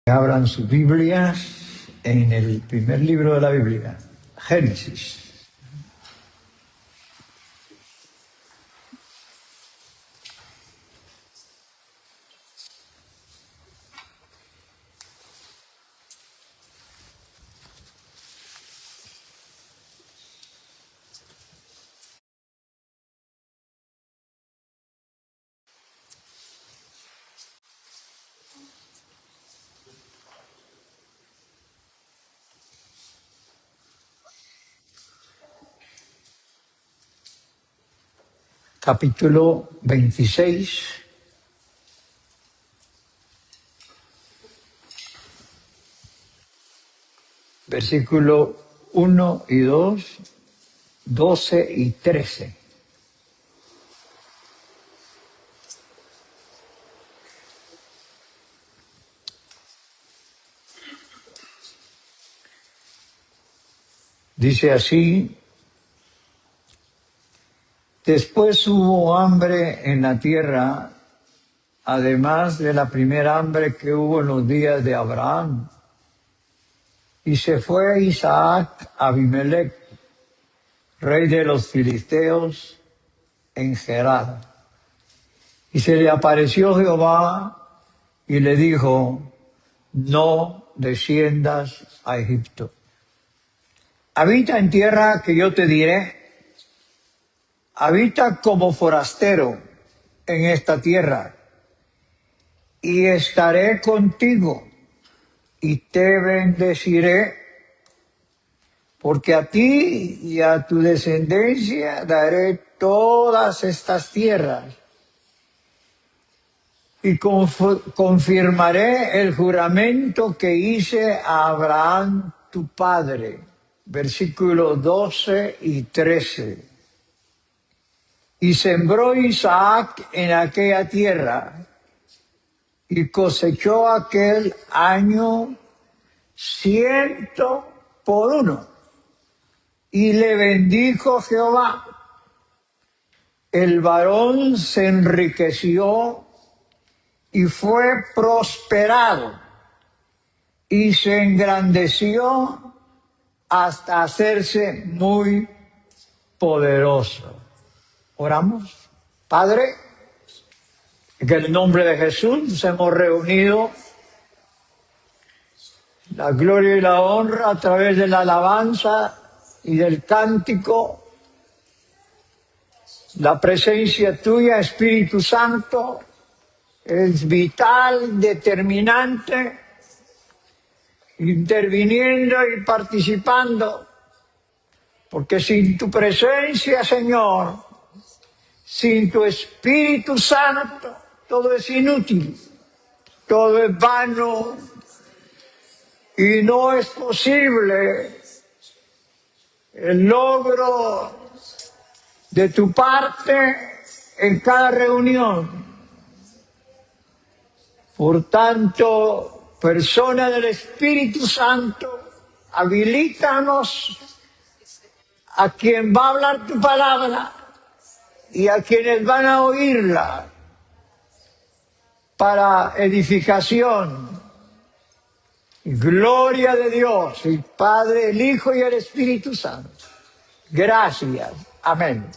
Abran sus Biblias en el primer libro de la Biblia, Génesis. Capítulo 26, versículo 1 y 2, 12 y 13. Dice así: después hubo hambre en la tierra, además de la primera hambre que hubo en los días de Abraham. Y se fue Isaac a Abimelec, rey de los filisteos, en Gerar. Y se le apareció Jehová y le dijo: no desciendas a Egipto. Habita en tierra que yo te diré. Habita como forastero en esta tierra, y estaré contigo, y te bendeciré, porque a ti y a tu descendencia daré todas estas tierras, y confirmaré el juramento que hice a Abraham tu padre. Versículos 12 y 13. Y sembró Isaac en aquella tierra, y cosechó aquel año 100 por 1. Y le bendijo Jehová. El varón se enriqueció y fue prosperado, y se engrandeció hasta hacerse muy poderoso. Oramos. Padre, en el nombre de Jesús nos hemos reunido, la gloria y la honra a través de la alabanza y del cántico, la presencia tuya, Espíritu Santo, es vital, determinante, interviniendo y participando, porque sin tu presencia, Señor, sin tu Espíritu Santo, todo es inútil, todo es vano, y no es posible el logro de tu parte en cada reunión. Por tanto, persona del Espíritu Santo, habilítanos a quien va a hablar tu palabra y a quienes van a oírla para edificación y gloria de Dios, el Padre, el Hijo y el Espíritu Santo. Gracias. Amén.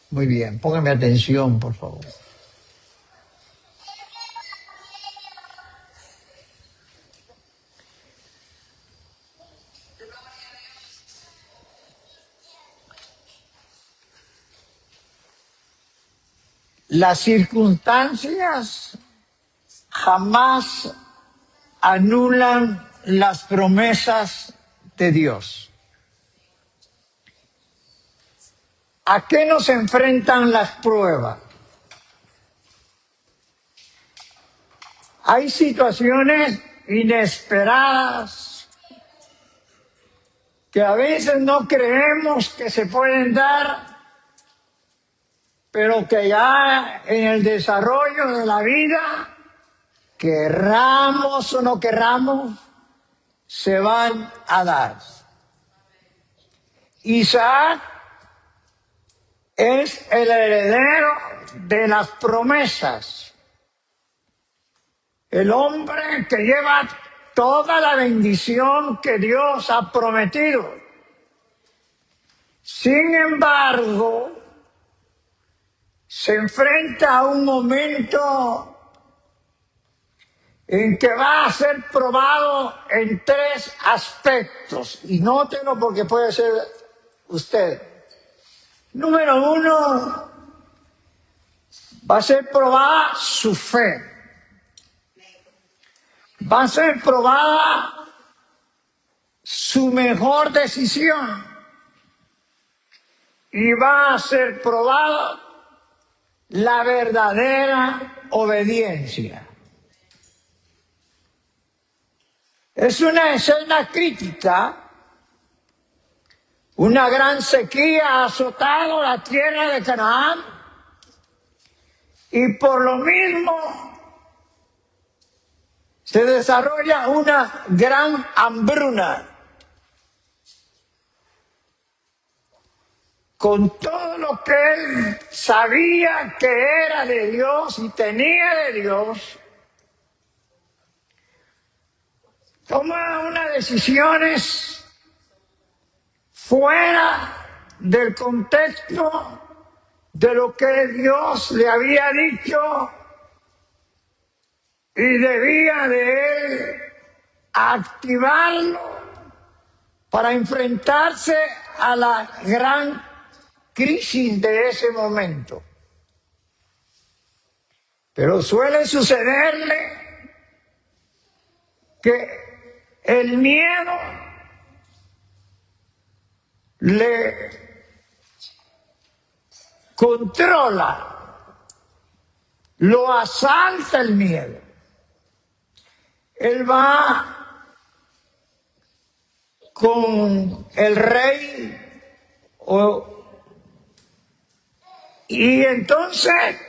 Muy bien, póngame atención, por favor. Las circunstancias jamás anulan las promesas de Dios. ¿A qué nos enfrentan las pruebas? Hay situaciones inesperadas que a veces no creemos que se pueden dar, pero que ya en el desarrollo de la vida, querramos o no querramos, se van a dar. Isaac es el heredero de las promesas. El hombre que lleva toda la bendición que Dios ha prometido. Sin embargo, se enfrenta a un momento en que va a ser probado en 3 aspectos. Y nótelo porque puede ser usted. Número 1, va a ser probada su fe. Va a ser probada su mejor decisión. Y va a ser probada la verdadera obediencia. Es una escena crítica. Una gran sequía ha azotado la tierra de Canaán y por lo mismo se desarrolla una gran hambruna. Con todo lo que él sabía que era de Dios y tenía de Dios, toma unas decisiones fuera del contexto de lo que Dios le había dicho y debía de él activarlo para enfrentarse a la gran crisis de ese momento. Pero suele sucederle que el miedo le controla, lo asalta el miedo. Él va con el rey y entonces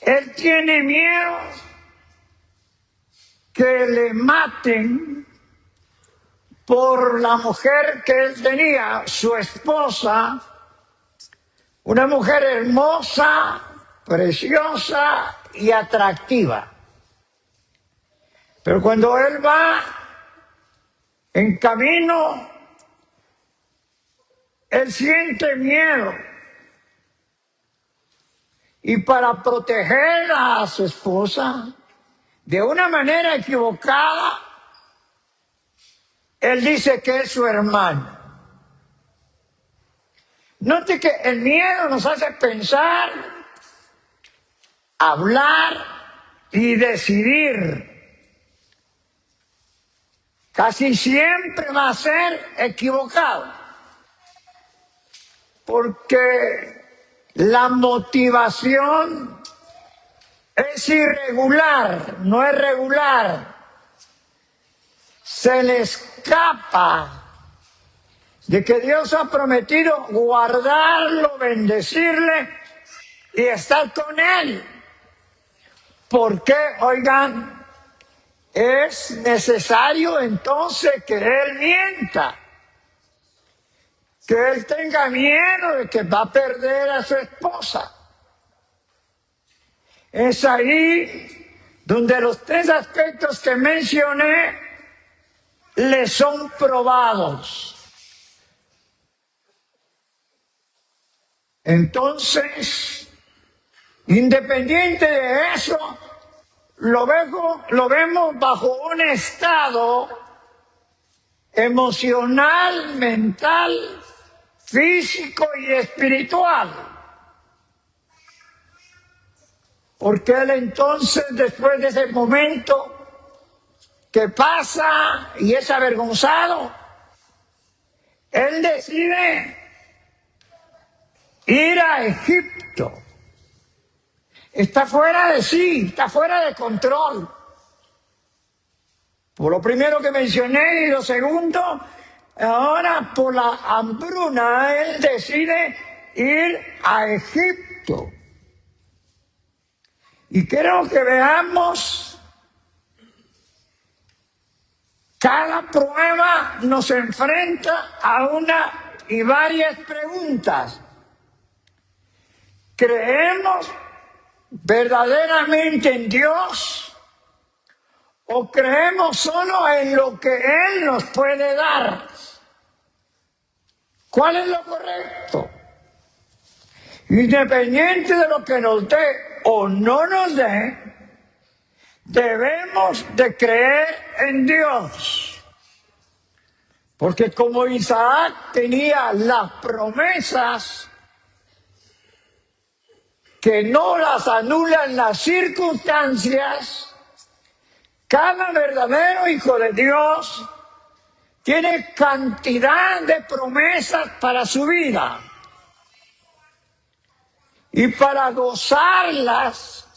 él tiene miedo que le maten por la mujer que él tenía, su esposa, una mujer hermosa, preciosa y atractiva. Pero cuando él va en camino, él siente miedo. Y para proteger a su esposa, de una manera equivocada, él dice que es su hermana. Note que el miedo nos hace pensar, hablar y decidir. Casi siempre va a ser equivocado, porque la motivación es irregular, no es regular. Se le escapa de que Dios ha prometido guardarlo, bendecirle y estar con él. ¿Por qué? Oigan, es necesario entonces que él mienta, que él tenga miedo de que va a perder a su esposa. Es ahí donde los 3 aspectos que mencioné le son probados. Entonces, independiente de eso, lo vemos bajo un estado emocional, mental, físico y espiritual. Porque él entonces, después de ese momento que pasa y es avergonzado, él decide ir a Egipto. Está fuera de sí, está fuera de control. Por lo primero que mencioné y lo segundo, ahora por la hambruna, él decide ir a Egipto. Y quiero que veamos, cada prueba nos enfrenta a una y varias preguntas. ¿Creemos verdaderamente en Dios o creemos solo en lo que Él nos puede dar? ¿Cuál es lo correcto? Independiente de lo que nos dé o no nos dé, debemos de creer en Dios. Porque como Isaac tenía las promesas que no las anulan las circunstancias, cada verdadero hijo de Dios tiene cantidad de promesas para su vida. Y para gozarlas,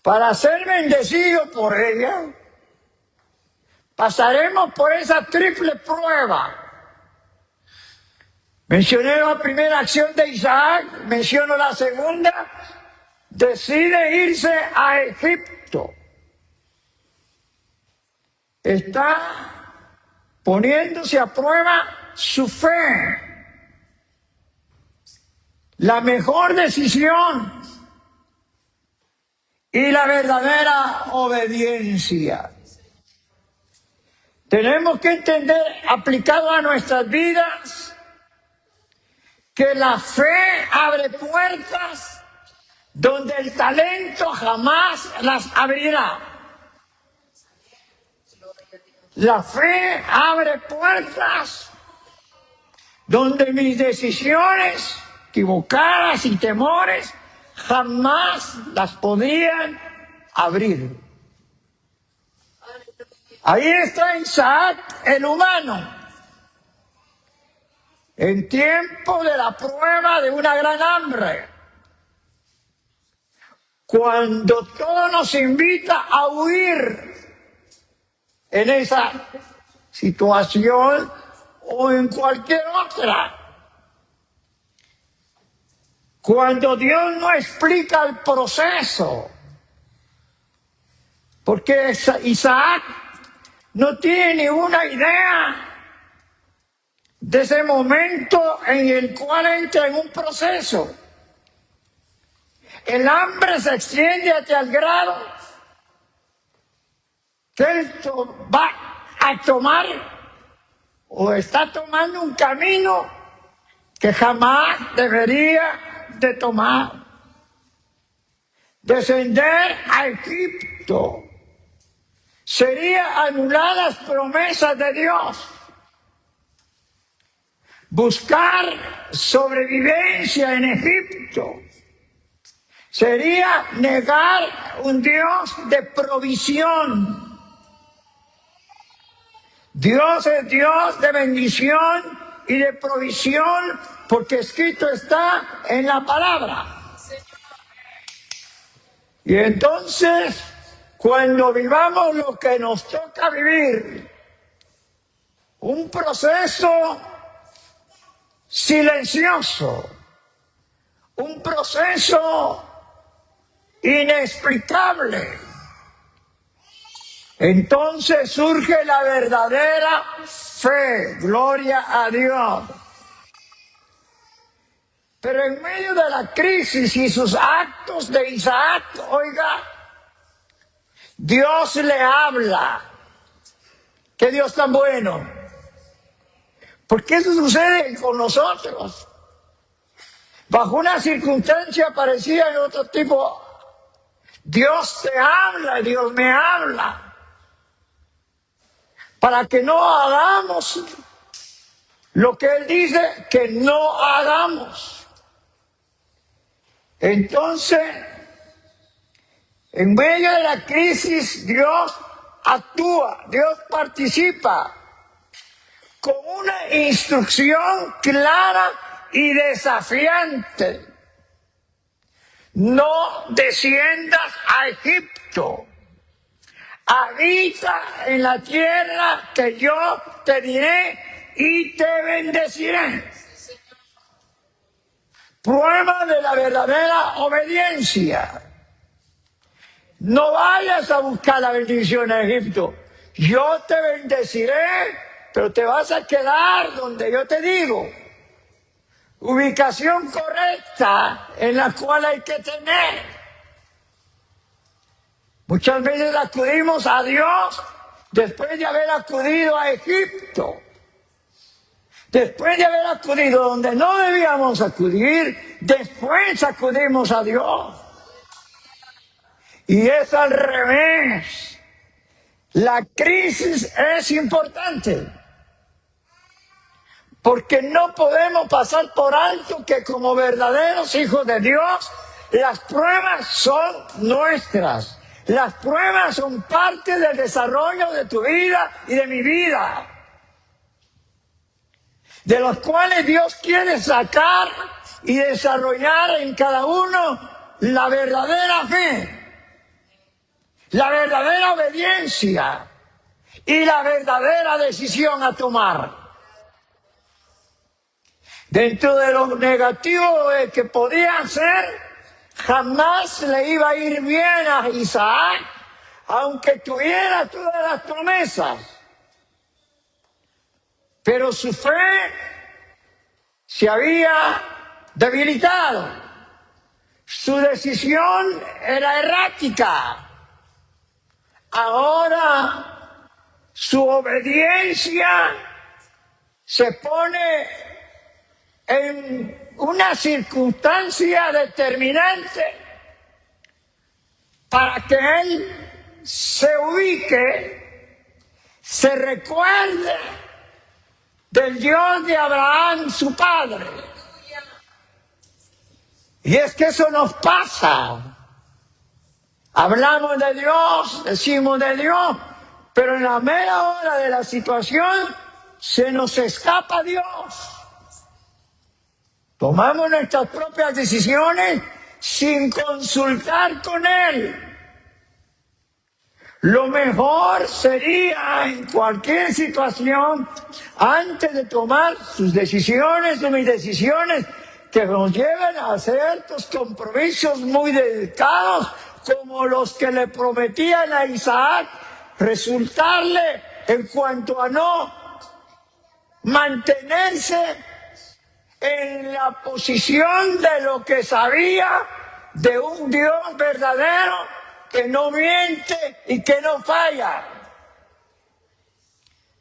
para ser bendecidos por ellas, pasaremos por esa triple prueba. Mencioné la primera acción de Isaac, menciono la segunda, decide irse a Egipto. Está poniéndose a prueba su fe. La mejor decisión y la verdadera obediencia. Tenemos que entender, aplicado a nuestras vidas, que la fe abre puertas donde el talento jamás las abrirá. La fe abre puertas donde mis decisiones equivocadas y temores jamás las podrían abrir. Ahí está Isaac, el humano, en tiempo de la prueba de una gran hambre, cuando todo nos invita a huir en esa situación o en cualquier otra. Cuando Dios no explica el proceso, porque Isaac no tiene ninguna idea de ese momento en el cual entra en un proceso. El hambre se extiende hasta el grado que él va a tomar o está tomando un camino que jamás debería de tomar. Descender a Egipto sería anular las promesas de Dios. Buscar sobrevivencia en Egipto sería negar un Dios de provisión. Dios es Dios de bendición y de provisión, porque escrito está en la palabra. Y entonces, cuando vivamos lo que nos toca vivir, un proceso silencioso, un proceso inexplicable, entonces surge la verdadera fe, gloria a Dios. Pero en medio de la crisis y sus actos de Isaac, oiga, Dios le habla. ¡Qué Dios tan bueno! Porque eso sucede con nosotros. Bajo una circunstancia parecida en otro tipo, Dios te habla, Dios me habla, para que no hagamos lo que Él dice que no hagamos. Entonces, en medio de la crisis, Dios actúa, Dios participa con una instrucción clara y desafiante. No desciendas a Egipto. Habita en la tierra que yo te diré y te bendeciré. Prueba de la verdadera obediencia. No vayas a buscar la bendición en Egipto. Yo te bendeciré, pero te vas a quedar donde yo te digo. ubicación correcta en la cual hay que tener. Muchas veces acudimos a Dios después de haber acudido a Egipto. Después de haber acudido donde no debíamos acudir, después acudimos a Dios. Y es al revés. La crisis es importante. Porque no podemos pasar por alto que como verdaderos hijos de Dios, las pruebas son nuestras. Las pruebas son parte del desarrollo de tu vida y de mi vida, de los cuales Dios quiere sacar y desarrollar en cada uno la verdadera fe, la verdadera obediencia y la verdadera decisión a tomar. Dentro de lo negativo que podía ser, jamás le iba a ir bien a Isaac, aunque tuviera todas las promesas. Pero su fe se había debilitado. Su decisión era errática. Ahora su obediencia se pone en una circunstancia determinante para que él se ubique, se recuerde del Dios de Abraham, su padre. Y es que eso nos pasa. Hablamos de Dios, decimos de Dios, pero en la mera hora de la situación se nos escapa Dios. Tomamos nuestras propias decisiones sin consultar con Él. Lo mejor sería en cualquier situación, antes de tomar sus decisiones o mis decisiones, que nos lleven a ciertos compromisos muy delicados, como los que le prometían a Isaac, resultarle en cuanto a no mantenerse en la posición de lo que sabía de un Dios verdadero que no miente y que no falla.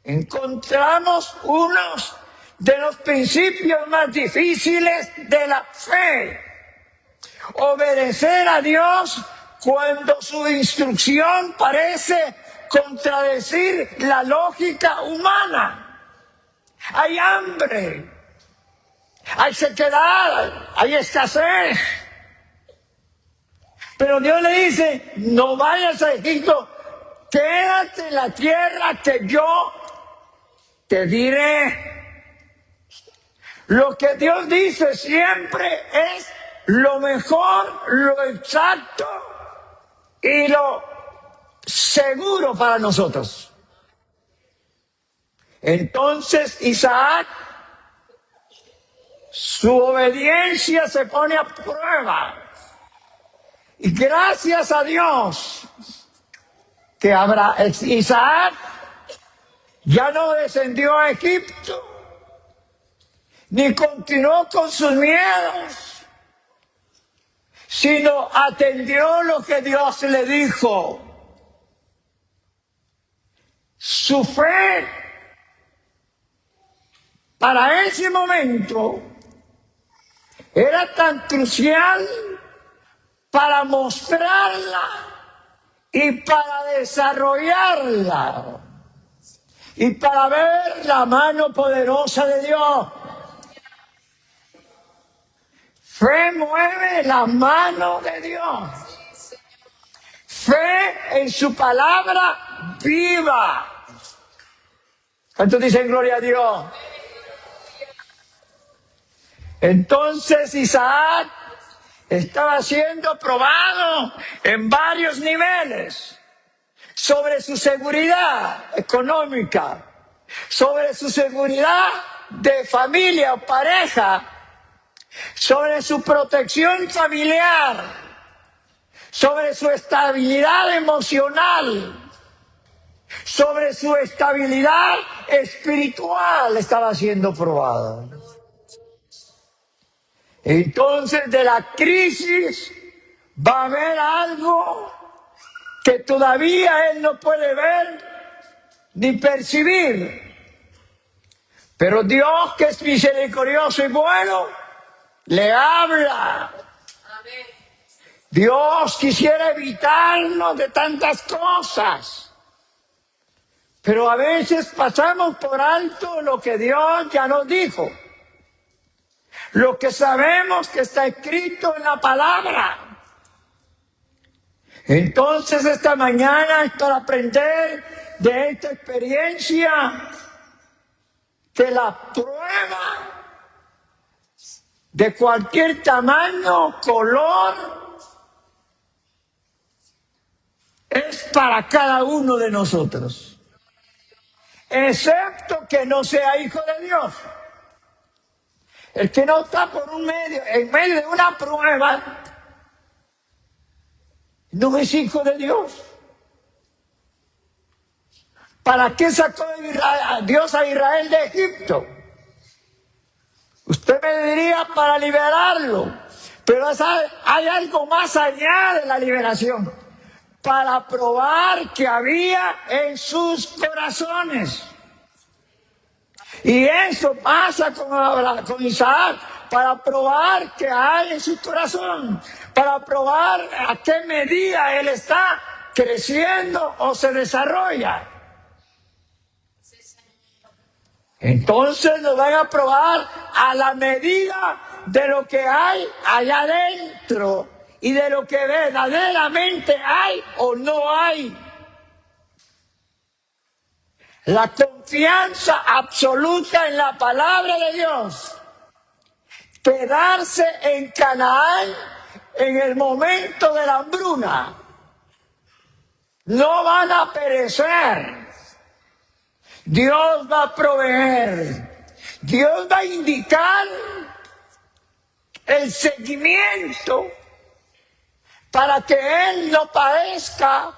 Encontramos unos de los principios más difíciles de la fe. Obedecer a Dios cuando su instrucción parece contradecir la lógica humana. Hay hambre. Hay sequedad, hay escasez. Pero Dios le dice, no vayas a Egipto, quédate en la tierra que yo te diré. Lo que Dios dice siempre es lo mejor, lo exacto y lo seguro para nosotros. Entonces Isaac, su obediencia se pone a prueba. Y gracias a Dios que Isaac ya no descendió a Egipto, ni continuó con sus miedos, sino atendió lo que Dios le dijo. Su fe para ese momento era tan crucial para mostrarla y para desarrollarla y para ver la mano poderosa de Dios. Fe mueve la mano de Dios. Fe en su palabra viva. ¿Cuántos dicen gloria a Dios? Entonces Isaac estaba siendo probado en varios niveles sobre su seguridad económica, sobre su seguridad de familia o pareja, sobre su protección familiar, sobre su estabilidad emocional, sobre su estabilidad espiritual estaba siendo probado. Entonces de la crisis va a haber algo que todavía él no puede ver ni percibir. Pero Dios, que es misericordioso y bueno, le habla. Dios quisiera evitarnos de tantas cosas, pero a veces pasamos por alto lo que Dios ya nos dijo, lo que sabemos que está escrito en la palabra. Entonces esta mañana es para aprender de esta experiencia que la prueba de cualquier tamaño, color, es para cada uno de nosotros, excepto que no sea hijo de Dios. El que no está en medio de una prueba, no es hijo de Dios. ¿Para qué sacó Dios a Israel de Egipto? Usted me diría para liberarlo, pero hay algo más allá de la liberación, para probar que había en sus corazones. Y eso pasa con Isaac, para probar que hay en su corazón, para probar a qué medida él está creciendo o se desarrolla. Entonces nos van a probar a la medida de lo que hay allá adentro y de lo que verdaderamente hay o no hay. La confianza absoluta en la palabra de Dios. Quedarse en Canaán en el momento de la hambruna. No van a perecer. Dios va a proveer. Dios va a indicar el seguimiento para que Él no padezca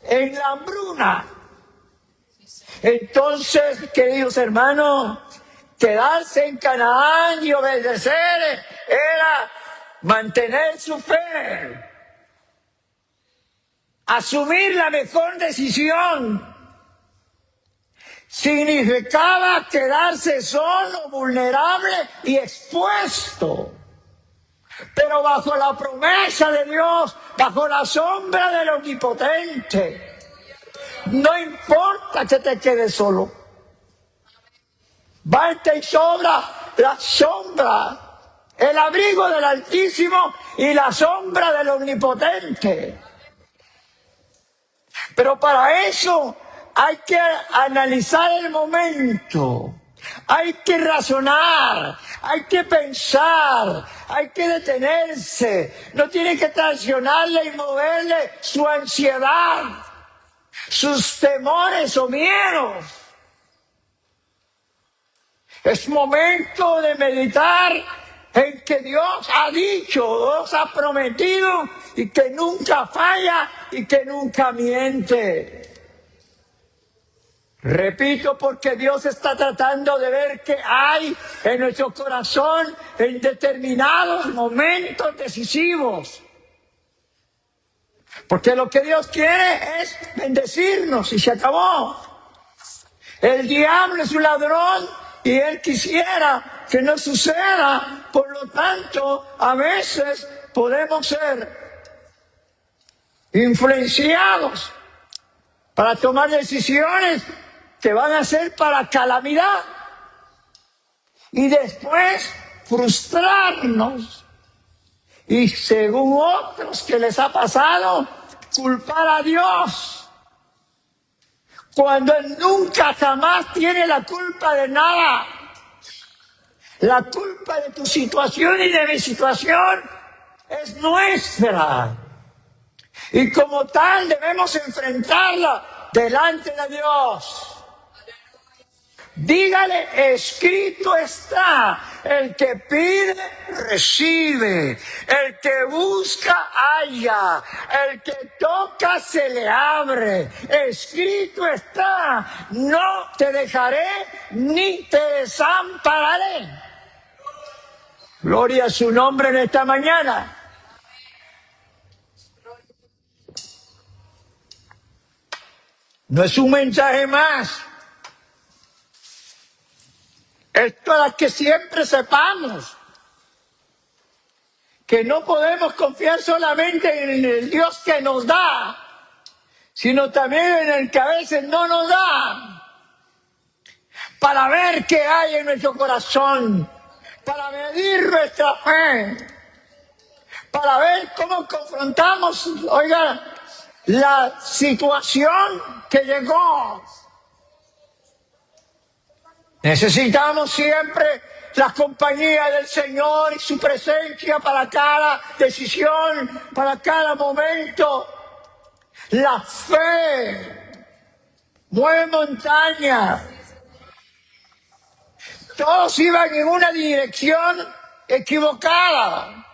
en la hambruna. Entonces, queridos hermanos, quedarse en Canaán y obedecer era mantener su fe, asumir la mejor decisión. Significaba quedarse solo, vulnerable y expuesto, pero bajo la promesa de Dios, bajo la sombra del Omnipotente. No importa que te quedes solo. Basta y sobra la sombra, el abrigo del Altísimo y la sombra del Omnipotente. Pero para eso hay que analizar el momento, hay que razonar, hay que pensar, hay que detenerse. No tiene que traicionarle y moverle su ansiedad, sus temores o miedos. Es momento de meditar en que Dios ha dicho, Dios ha prometido y que nunca falla y que nunca miente. Repito, porque Dios está tratando de ver qué hay en nuestro corazón en determinados momentos decisivos. Porque lo que Dios quiere es bendecirnos y se acabó. El diablo es un ladrón y él quisiera que no suceda. Por lo tanto, a veces podemos ser influenciados para tomar decisiones que van a ser para calamidad y después frustrarnos y, según otros que les ha pasado, culpar a Dios cuando Él nunca jamás tiene la culpa de nada. La culpa de tu situación y de mi situación es nuestra, y como tal debemos enfrentarla delante de Dios. Dígale, escrito está, el que pide, recibe, el que busca, halla, el que toca, se le abre. Escrito está, no te dejaré ni te desampararé. Gloria a su nombre en esta mañana. No es un mensaje más. Es para que siempre sepamos que no podemos confiar solamente en el Dios que nos da, sino también en el que a veces no nos da, para ver qué hay en nuestro corazón, para medir nuestra fe, para ver cómo confrontamos, oiga, la situación que llegó. Necesitamos siempre la compañía del Señor y su presencia para cada decisión, para cada momento. La fe mueve montañas. Todos iban en una dirección equivocada.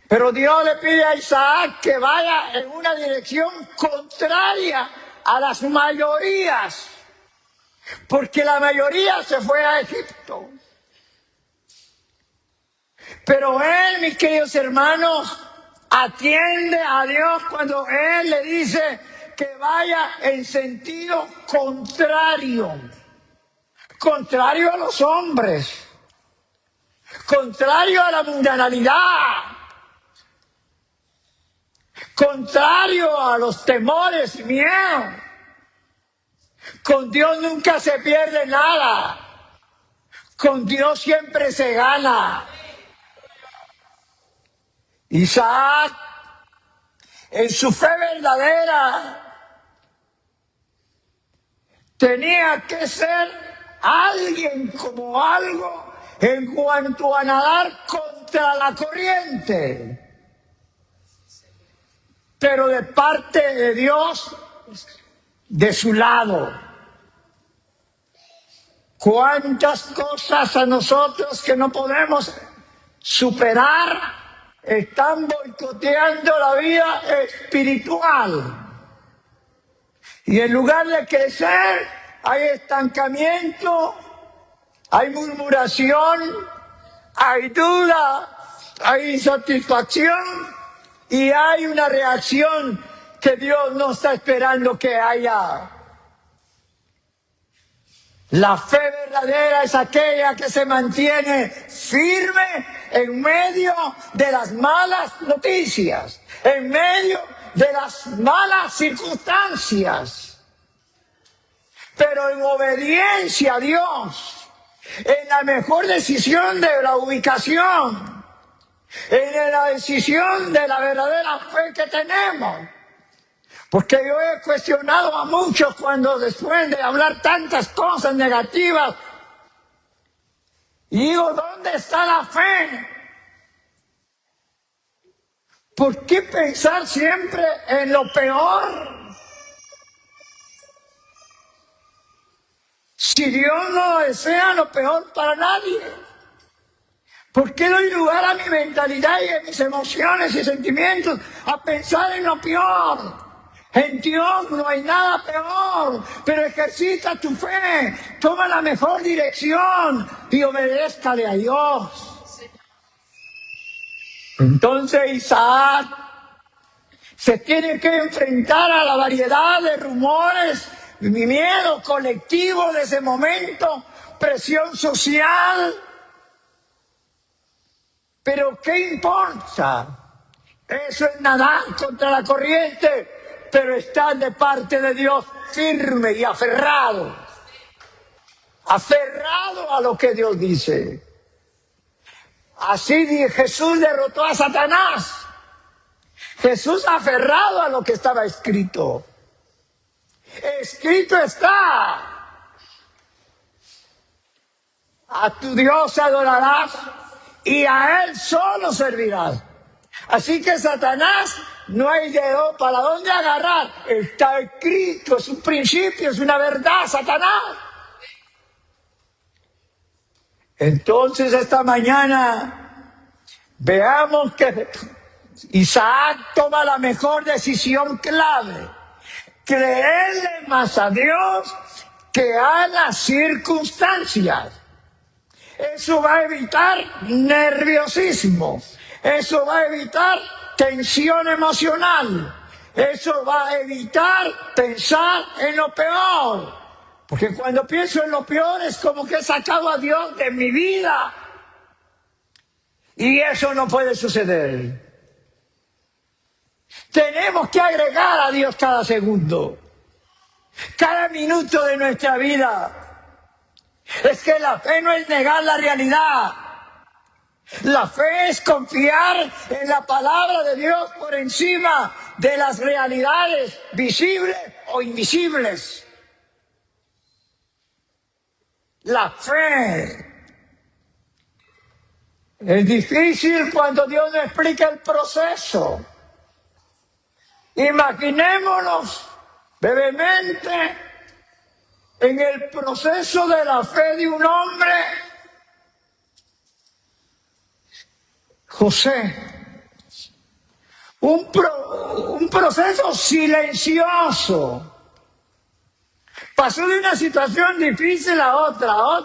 Pero Dios le pide a Isaac que vaya en una dirección contraria a las mayorías, porque la mayoría se fue a Egipto. Pero él, mis queridos hermanos, atiende a Dios cuando Él le dice que vaya en sentido contrario, contrario a los hombres, contrario a la mundanalidad, contrario a los temores y miedos. Con Dios nunca se pierde nada, con Dios siempre se gana. Isaac, en su fe verdadera, tenía que ser alguien como algo en cuanto a nadar contra la corriente. Pero de parte de Dios, de su lado. ¿Cuántas cosas a nosotros que no podemos superar están boicoteando la vida espiritual? Y en lugar de crecer, hay estancamiento, hay murmuración, hay duda, hay insatisfacción y hay una reacción que Dios no está esperando que haya. La fe verdadera es aquella que se mantiene firme en medio de las malas noticias, en medio de las malas circunstancias, pero en obediencia a Dios, en la mejor decisión de la ubicación, en la decisión de la verdadera fe que tenemos. Porque yo he cuestionado a muchos cuando después de hablar tantas cosas negativas, y digo, ¿dónde está la fe? ¿Por qué pensar siempre en lo peor? Si Dios no desea lo peor para nadie, ¿por qué doy lugar a mi mentalidad y a mis emociones y sentimientos a pensar en lo peor? En Dios no hay nada peor, pero ejercita tu fe, toma la mejor dirección y obedézcale a Dios. Entonces Isaac se tiene que enfrentar a la variedad de rumores, miedo colectivo de ese momento, presión social. Pero ¿qué importa? Eso es nadar contra la corriente, pero estar de parte de Dios firme y aferrado a lo que Dios dice. Así Jesús derrotó a Satanás. Jesús aferrado a lo que estaba escrito. Escrito está: a tu Dios adorarás y a Él solo servirás. Así que Satanás no hay dedo para dónde agarrar. Está escrito, es un principio, es una verdad, Satanás. Entonces esta mañana veamos que Isaac toma la mejor decisión clave: creerle más a Dios que a las circunstancias. Eso va a evitar nerviosismo. Eso va a evitar tensión emocional. Eso va a evitar pensar en lo peor. Porque cuando pienso en lo peor es como que he sacado a Dios de mi vida. Y eso no puede suceder. Tenemos que agregar a Dios cada segundo, cada minuto de nuestra vida. Es que la fe no es negar la realidad. La fe es confiar en la palabra de Dios por encima de las realidades visibles o invisibles. La fe. Es difícil cuando Dios nos explica el proceso. Imaginémonos brevemente en el proceso de la fe de un hombre, José. Un proceso silencioso. Pasó de una situación difícil a otra.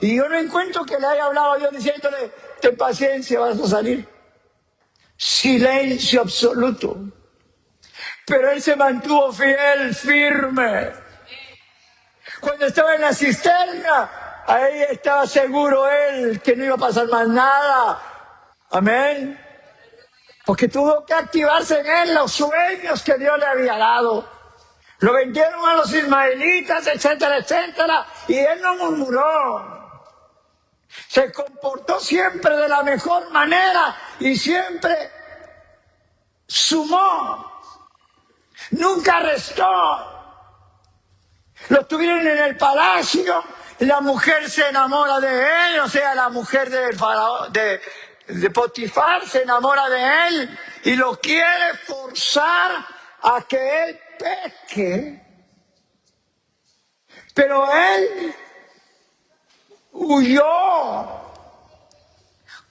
Y yo no encuentro que le haya hablado a Dios diciéndole, ten paciencia, vas a salir. Silencio absoluto. Pero él se mantuvo fiel, firme. Cuando estaba en la cisterna, ahí estaba seguro él que no iba a pasar más nada. Amén. Porque tuvo que activarse en él los sueños que Dios le había dado. Lo vendieron a los ismaelitas, etcétera, etcétera, y él no murmuró. Se comportó siempre de la mejor manera y siempre sumó. Nunca restó. Lo tuvieron en el palacio, la mujer se enamora de él, o sea, la mujer de Potifar se enamora de él y lo quiere forzar a que él peque. Pero él huyó.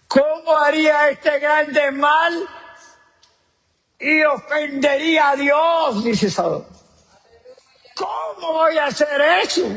¿Cómo haría este grande mal y ofendería a Dios? Dice Saúl. ¿Cómo voy a hacer eso?